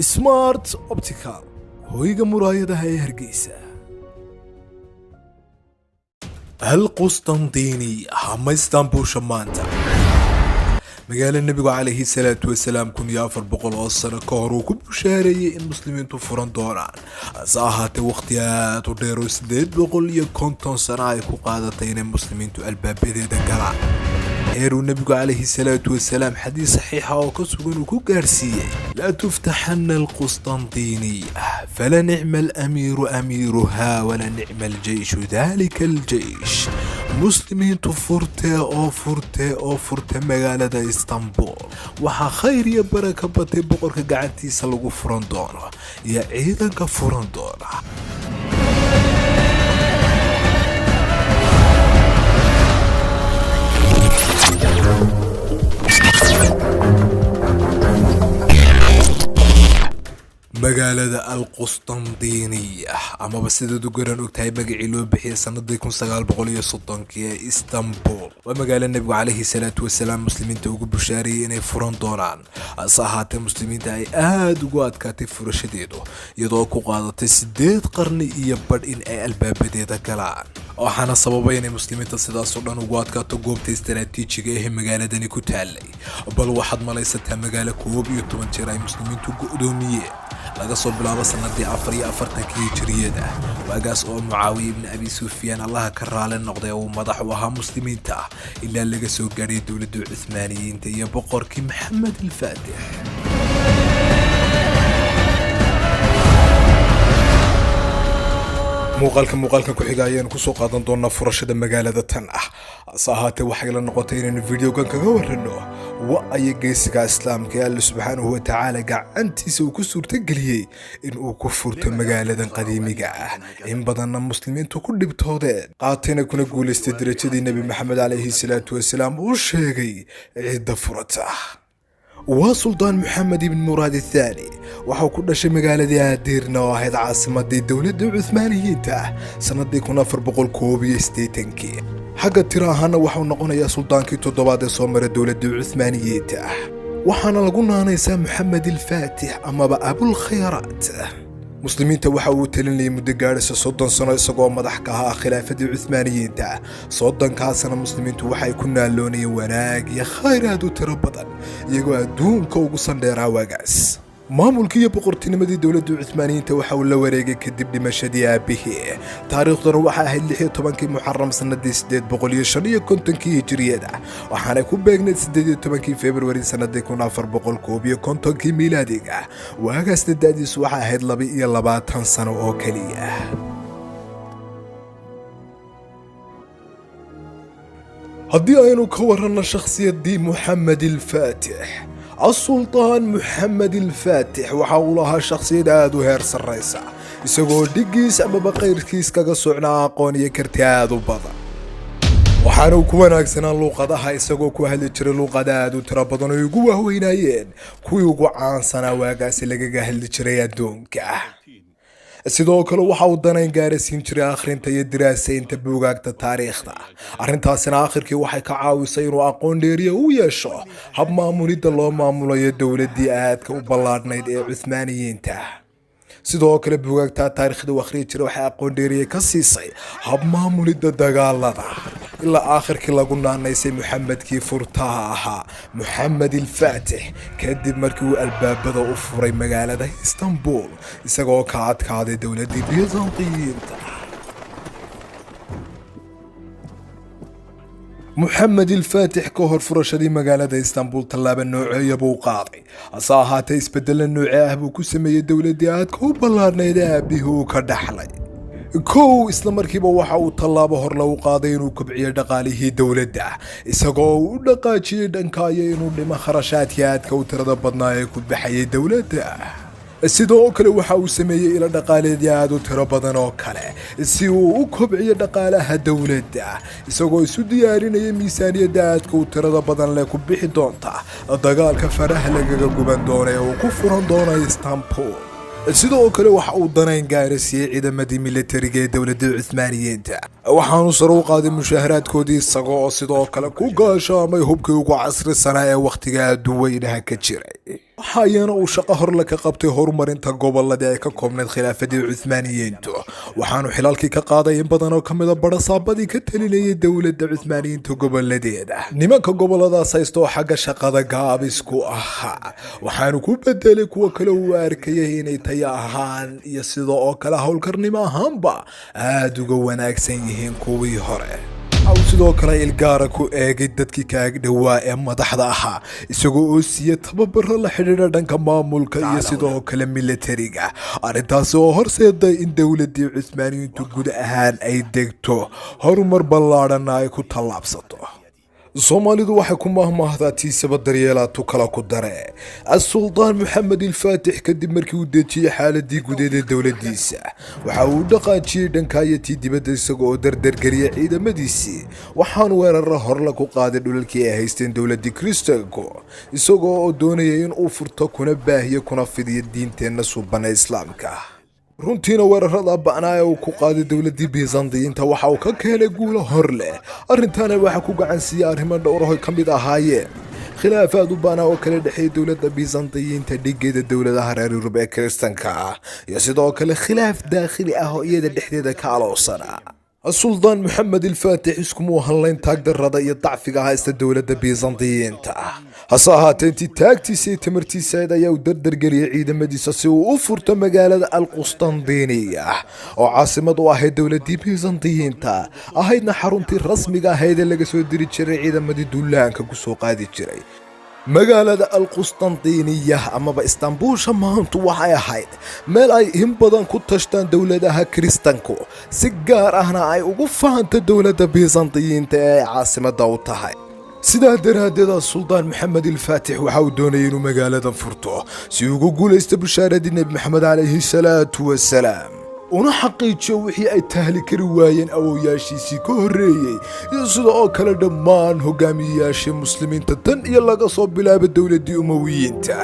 Smart Optical hoyga muraayadaha ee Hargeysa. القسطنطيني هم اسطنبول شمانتا مقال النبي عليه الصلاة والسلام كن يافر بقول أصلا كهرو كبشاري المسلمين تفرن دوران صاحت وقتيات وديروس ديد بقول يكونتون سرايك وقادتين المسلمين الباب بذي دقران هيرو النبي عليه الصلاة والسلام حديث صحيحة وكسبن وكارسية لا تفتحن القسطنطينية فلا نعم الأمير أميرها ولا نعم الجيش ذلك الجيش مسلمين فرته مقالة اسطنبول وحا خير يا بركة بطي بقرك قاعدتي سلقو فرندونا يا عيدا كفرندونا مقالة القسطنطينية أما بس إذا قرن وقتها مقعي لو بحي سنة يكون سقال بقولي سلطان كيا اسطنبول ومقال النبي عليه الصلاة والسلام مسلمين توقف بشاري إني فران دوران صاحات المسلمين تاي وقاد كاتب فرشديدو يضوكو قادة سديد قرني يبر إن أي الباب بديدا كلان وحانا سببين المسلمين تصدا صدان وقاد كاتو قومت استراتيجي مقالة داني كتالي بل واحد ما ليستها مقالة كوب يطمن تراي مسلمين تقدومية laga soo bilaabo sanadii 44 hijriyada waagaas oo Muawiya ibn Abi Sufyan Allah ka raali noqday oo madax u ahaa muslimiinta ilaa laga soo gaaray dawladda Uthmaniyiinta iyo boqorkii Muhammad al-Fatih muuqaalka ku xigayeen ku soo qaadan doona furashada magaalada tan saahaate waxay la noqotay in fiidiyogan kaga warano ay geesiga islaamka Allah subhanahu wa ta'ala gacantiisa uu ku suurta galiyay in uu ku furto magaaladan qadiimiga in badanna muslimiintu ku dhibtoodeen qaatayna kuna guuleystay darajadii nabi maxamed alayhi salaatu wasalaam uu sheegay cid furata وسلطان محمد بن مراد الثاني وحو كل شيء مقالة ديرنا واحد عاصمة دولة العثمانيين سنة كنا فربقول كوبي ستيتنكي حق تراهنا وحو نقونا يا سلطان كي تضباد صومر الدولة العثمانيين وحنا لقونا نيسا محمد الفاتح أما بأبو الخيرات مسلمين توحوا تلني مدقارس صدن سنة يسقوا مدحكها خلافة العثمانيين صدن كاسنا مسلمين توحي كنا لوني وناق يا خير هادو تربطا يقوا دون كوكو صندير عواقاس maamulkii boqortinimada dawladda Uthmaniyiinta waxa uu la wareegay kadib dhimashadii aabihi taariikhdana waxa ahayd 16 Muharram sanadii 855 hijriyada waxaana ku beegnayd 18 February sanadii 1450 miilaadiga waagaas da'diisu waxa ahayd 22 sano oo kaliya haddii aynu ka warrano shakhsiyadii Muhammad al-Fatih السلطان محمد الفاتح وحولها شخصية آدو هير سريسا يساقو ديقيس أما بقيركيس كاقا سوعنا أقوني كرتي آدو بضا وحانو كوانا اكسنا اللوقضاها يساقو كواهل جري اللوقضا آدو ترابضانو يقوه هوينايين كو يقو عانسانا واقاسي لقاقا هل جري أدونكا sidoo kale waxa uu danay gaarsiin jiray akhrinta iyo diraasaynta buugaagta taariikhda arintaasina aakhirkii waxay ka caawisay inuu aqoon dheeriyo u yeesho hab maamulida loo maamulayo dawladii aadka u ballaadhnayd ee Uthmaniyiinta sidoo kale buugaagta taariikhda akhriye jiray waxay aqoon dheeriyo ka siisay hab maamulida dagaalada ilaa aakhirkii lagu naanaysay Muhammadkii furtaha ahaa Muhammad al-Fatih kadib markii uu albaabada u furay magaalada Istanbul isagoo ka adkaaday dawladii Byzantiyiinta محمد الفاتح كهر فرشدي مقالة اسطنبول طلاب النوعية بوقاضي أصاحات اسبدل النوعية بكسمية دولة ديات كو بلارنا يدا بيهو كردحلي كو إسلام مركبة وحاو طلابه هرلو قاضين وكبعية دقاليه دولة دا إساقو دقاتي دنكايين ولما خرشاتيات كو ترد بدنايك بحي دولة دا sidoo kale waxa uu sameeyay ila dhaqaaleedyaad u tiro badan oo kale si uu u kobciyo dhaqaalaha dawladda isagoo isu diyaarinaya miisaaniyadda aadka u tirada badan leh ku bixi doonta dagaalka faraha lagaga guban doonay oo ku furan doona Istanbul sidoo kale waxa uu danayn gaarsiiyay ciidamadii militariga ee dawladda Uthmaniyiinta waxaanu sar u qaaday mushaharaadkoodii isagoo sidoo kale ku gaashaamay hubkii ugu casrisanaa ee waqtiga duweynaha ka jiray waxaayana uu shaqo horle ka qabtay horumarinta goboladii ay ka koobneyd khilaafadii cuthmaaniyiintu waxaanu xilalkii ka qaaday in badan oo ka mida barasaabadii ka talinayay dowladda cuthmaaniyiinta goboladeeda nimanka goboladaas haysta oo xagga shaqada gaabisku ahaa waxaanu ku bedelay kuwa kale uu arkayay inay tayo ahaan iyo sidoo oo kale howlkarnimo ahaanba aada uga wanaagsan yihiin kuwii hore sidoo kale ilgaara ku eegay dadkii kaag dhawaa ee madaxda ahaa isagoo oo siiyey tababaro la xidhiidha dhanka maamulka iyo sidoo kale militariga arrintaasi oo horseeday in dowladii cuthmaaniyiintu guud ahaan ay degto horumar ballaadhana ay ku tallaabsato soomaalidu waxay ku mahmaahdaa tiisaba daryeelaatu kala ku dare as-suldaan maxamed ilfaatix kadib markii uu dejiyey xaaladii gudeed ee dowladiisa waxa uu dhaqaajiyey dhankaayatii dibadda isaga oo dardargeliyay ciidamadiisii waxaanu weeraro horla ku qaaday dhulalkii ay haysteen dowladii kristanku isagoo oo doonayay in uu furto kuna baahiyo kuna fidiyo diinteenna suubana islaamka runtiina weerarada ba'naa ee uu ku qaaday dowladii bisantiyiinta waxa uu ka keenay guulo hor leh arrintaana waxa ku gacan siiyey arrimo dhowr ka mid ahaayeen khilaafaad u ba'naa oo kala dhexeeyay dowladda bisantiyiinta dhigeeda dowladaha reer Yurub ee kiristanka ah iyo sidoo kale khilaaf daakhili ah oo iyada dhexdeeda ka aloosana السلطان محمد الفاتح اسكمو هنلين تاق درada iyo dacfiga haysta dowladda bisantiyiinta hase ahaatee intii taagtiisii timirtiisayd ayaa u dardargeliyay ciidamadiisa si uu u furto magaalada alqustandiniya oo caasimad u ahayd dowladii bisantiyiinta ahaydna xaruntii rasmiga ahayd ee laga soo diri jiray ciidamadii duulaanka ku soo qaadi jiray magaalada alqustandiniya amaba istanbuulsha maantu waxay ahayd meel ay in badan ku tashtaan dowladaha kiristanku si gaar ahna ay ugu fahanto dowladda bisantiyiinta ee ay caasimada u tahay sidaa daraaddeed suldaan maxamed ilfaatix waxa uu doonayay inuu magaaladan furto si ugu guulaysto bushaaradii nebi maxamed calayhi salaatu wasalaam una xaqiijiyo wixii ay tahli kari waayeen awooyaashiisii ka horreeyey iyo sida oo kale dhammaan hogaamiyeyaashii muslimiinta tan iyo laga soo bilaabo dowladdii umawiyiinta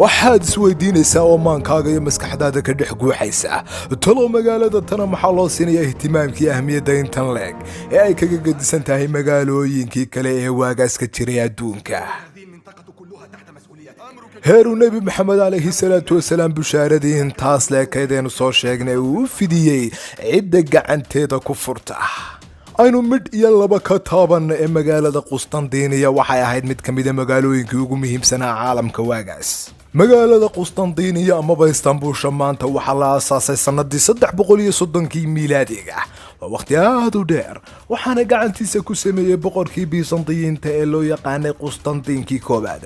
waxaad isweydiinaysaa oo maankaaga iyo maskaxdaada ka dhex guuxaysa talow magaalada tana maxaa loo siinayaa ihtimaamkii ahmiyadda intan leeg ee ay kaga gedisan tahay magaalooyinkii kale ee waagaas ka jiray adduunka heeruu nebi maxamed calayhi salaatu wasalaam bushaaradii intaas leekaydaynu soo sheegnay uu u fidiyey cidda gacanteeda ku furta aynu midh iyo laba ka taabanna ee magaalada qustandiniya waxay ahayd mid ka mida magaalooyinkii ugu muhiimsanaa caalamka waagaas magaalada qustandiniya amaba istanbuulsha maanta waxaa la aasaasay sanadii 330 miilaadiga waa waqti aad u dheer waxaana gacantiisa ku sameeyey boqorkii bisantiyiinta ee loo yaqaanay qustandiinkii koobaad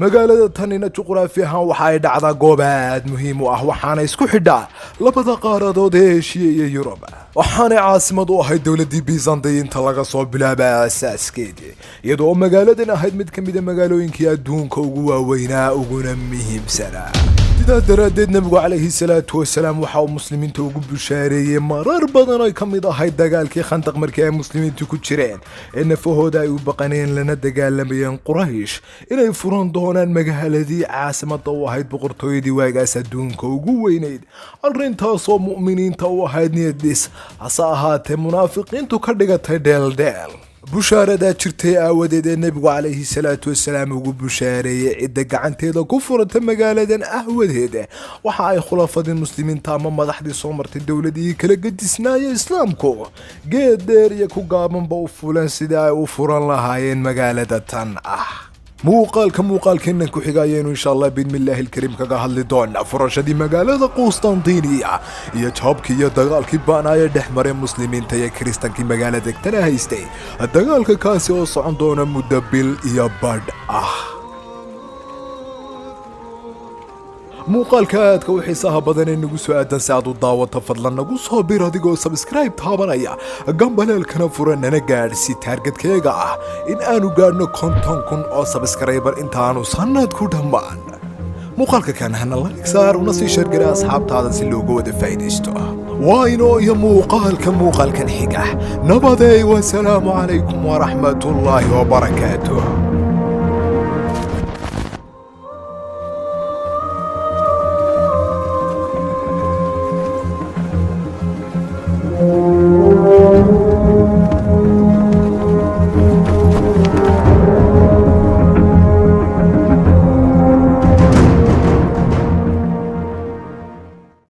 magaalada tanina juqraafi ahaan waxa ay dhacdaa goob aad muhiim u ah waxaana isku xidhaa labada qaaradood ee Aasiya iyo Yurub waxaana caasimad u ahayd dowladii bisantiyiinta laga soo bilaabay asaaskeedii iyadoo magaaladan ahayd mid ka mid ah magaalooyinkii adduunka ugu waaweynaa uguna muhiimsanaa sidaa daraaddeed nabigu calayhi salaatu wasalaam waxa uu muslimiinta ugu bushaareeyey marar badan oo ka mid ahayd dagaalkii khandaq markii ay muslimiintu ku jireen ee nafahooda ay u baqaneen lana dagaalamayeen quraysh inay furan doonaan magaaladii caasimada u ahayd boqortooyadii waagaas adduunka ugu weynayd arrintaasoo mu'miniinta u ahayd niyadis hase ahaatee munaafiqiintu ka dhigatay dheeldheel bushaaradaa jirtay aawadeed ee nebigu calayhi salaatu wasalaam ugu bushaareeyey cidda gacanteeda ku furanta magaaladan aawadeed waxa ay khulafadii muslimiinta ama madaxdii soo martay dowladihii kala gedisnaaya islaamku geed dheer iyo ku gaabanba u fuleen sidii ay u furan lahaayeen magaalada tan muuqaalkeennan ku xiga ayaynu insha allah bismillaahi alkariim kaga hadli doonaa furashadii magaalada qustandiniya iyo jabkii iyo dagaalkii ba'naaya dhex maray muslimiinta iyo kiristankii magaalada tana haystay dagaalka kaasi oo socon doona muddo bil iyo badh ah muuqaalka aadka u xiisaha badan ee nagu soo aadan si aad u daawato fadlan nagu soo bir adigoo subscribe taabanaya gambaleelkana furanana gaadhsi taargetkayga ah in aanu gaadhno 50,000 oo subscriber intaanu sanad ku dhammaan muuqaalka kan hana like saar una sii sheergara asxaabtaada si looga wada faa'iideysto wayno iyo muuqaalkan xiga nabadeey wa salaamu calaykum wa rahmatullaahi wa barakaatuh